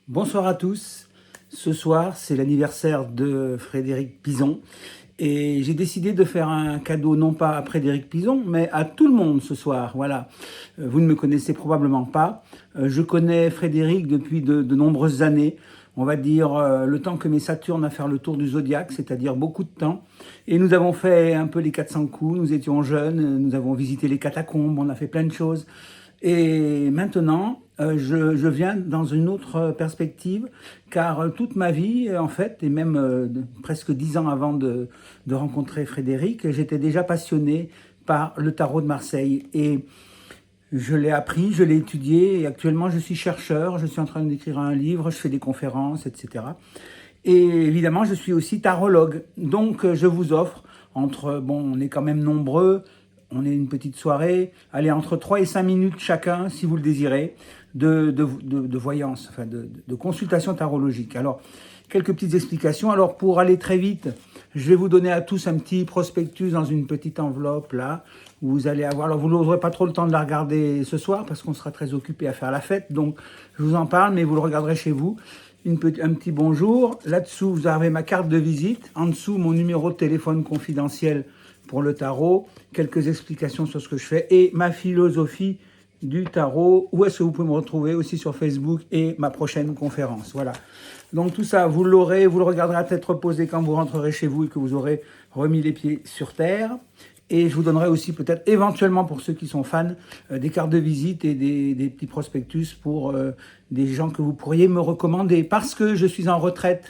Bonsoir à tous. Ce soir, c'est l'anniversaire de Frédéric Pizon. Et j'ai décidé de faire un cadeau, non pas à Frédéric Pizon, mais à tout le monde ce soir. Voilà. Vous ne me connaissez probablement pas. Je connais Frédéric depuis de nombreuses années. On va dire le temps que mes Saturnes à faire le tour du zodiaque, c'est-à-dire beaucoup de temps. Et nous avons fait un peu les 400 coups. Nous étions jeunes, nous avons visité les catacombes, on a fait plein de choses. Et maintenant, je viens dans une autre perspective, car toute ma vie, en fait, et même presque 10 ans avant de rencontrer Frédéric, j'étais déjà passionné par le tarot de Marseille. Et je l'ai appris, je l'ai étudié, et actuellement je suis chercheur, je suis en train d'écrire un livre, je fais des conférences, etc. Et évidemment, je suis aussi tarologue. Donc, je vous offre, bon, on est quand même nombreux, on est une petite soirée, allez, entre 3 et 5 minutes chacun, si vous le désirez, de voyance, enfin de consultation tarologique. Alors, quelques petites explications. Alors, pour aller très vite, je vais vous donner à tous un petit prospectus dans une petite enveloppe, là, où vous allez avoir... Alors, vous n'aurez pas trop le temps de la regarder ce soir, parce qu'on sera très occupé à faire la fête, donc je vous en parle, mais vous le regarderez chez vous. Un petit bonjour. Là-dessous, vous avez ma carte de visite. En dessous, mon numéro de téléphone confidentiel pour le tarot. Quelques explications sur ce que je fais. Et ma philosophie du tarot. Où est-ce que vous pouvez me retrouver aussi sur Facebook et ma prochaine conférence. Voilà. Donc tout ça, vous l'aurez, vous le regarderez à tête reposée quand vous rentrerez chez vous et que vous aurez remis les pieds sur terre. Et je vous donnerai aussi peut-être éventuellement pour ceux qui sont fans des cartes de visite et des petits prospectus pour des gens que vous pourriez me recommander. Parce que je suis en retraite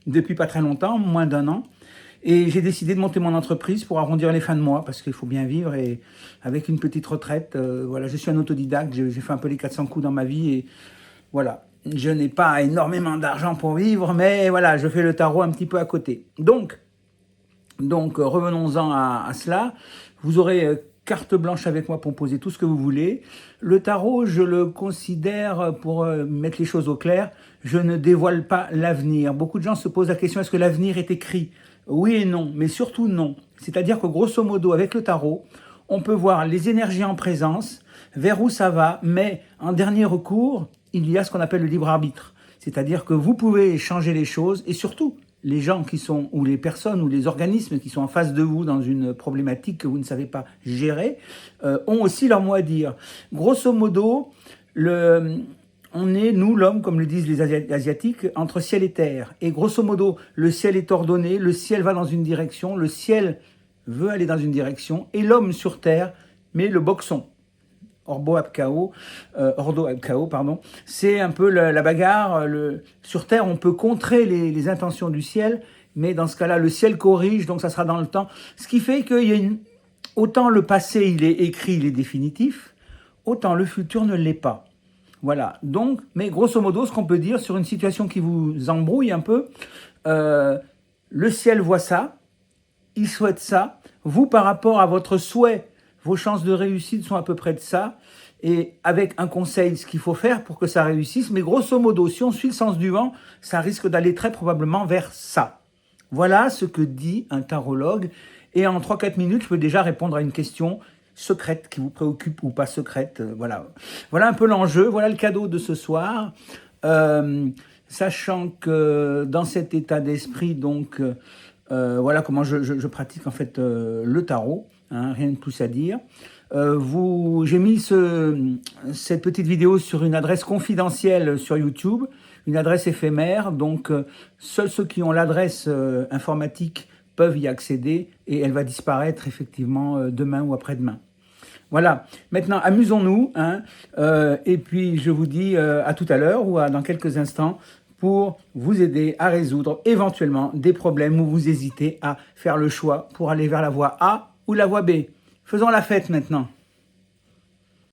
depuis pas très longtemps, moins d'1 an. Et j'ai décidé de monter mon entreprise pour arrondir les fins de mois parce qu'il faut bien vivre. Et avec une petite retraite, voilà, je suis un autodidacte, j'ai fait un peu les 400 coups dans ma vie. Et voilà, je n'ai pas énormément d'argent pour vivre, mais voilà, je fais le tarot un petit peu à côté. Donc revenons-en à cela. Vous aurez carte blanche avec moi pour poser tout ce que vous voulez. Le tarot, je le considère, pour mettre les choses au clair, je ne dévoile pas l'avenir. Beaucoup de gens se posent la question, est-ce que l'avenir est écrit ? Oui et non, mais surtout non. C'est-à-dire que grosso modo, avec le tarot, on peut voir les énergies en présence, vers où ça va, mais en dernier recours, il y a ce qu'on appelle le libre arbitre. C'est-à-dire que vous pouvez changer les choses et surtout, les gens qui sont, ou les personnes, ou les organismes qui sont en face de vous dans une problématique que vous ne savez pas gérer, ont aussi leur mot à dire. Grosso modo, on est, nous, l'homme, comme le disent les Asiatiques, entre ciel et terre. Et grosso modo, le ciel est ordonné, le ciel va dans une direction, le ciel veut aller dans une direction, et l'homme sur terre met le boxon. Ordo ab chaos, pardon. C'est un peu la bagarre. Sur Terre, on peut contrer les intentions du ciel, mais dans ce cas-là, le ciel corrige, donc ça sera dans le temps. Ce qui fait qu'il y a autant le passé, il est écrit, il est définitif, autant le futur ne l'est pas. Voilà. Donc, mais grosso modo, ce qu'on peut dire sur une situation qui vous embrouille un peu, le ciel voit ça, il souhaite ça. Vous, par rapport à votre souhait, vos chances de réussite sont à peu près de ça. Et avec un conseil, ce qu'il faut faire pour que ça réussisse. Mais grosso modo, si on suit le sens du vent, ça risque d'aller très probablement vers ça. Voilà ce que dit un tarologue. Et en 3-4 minutes, je peux déjà répondre à une question secrète qui vous préoccupe ou pas secrète. Voilà un peu l'enjeu. Voilà le cadeau de ce soir. Sachant que dans cet état d'esprit, donc, voilà comment je pratique en fait le tarot. Hein, rien de plus à dire. J'ai mis cette petite vidéo sur une adresse confidentielle sur YouTube, une adresse éphémère, donc seuls ceux qui ont l'adresse informatique peuvent y accéder et elle va disparaître effectivement demain ou après-demain. Voilà, maintenant amusons-nous, hein, et puis je vous dis à tout à l'heure ou dans quelques instants pour vous aider à résoudre éventuellement des problèmes où vous hésitez à faire le choix pour aller vers la voie A ou la voie B. Faisons la fête maintenant.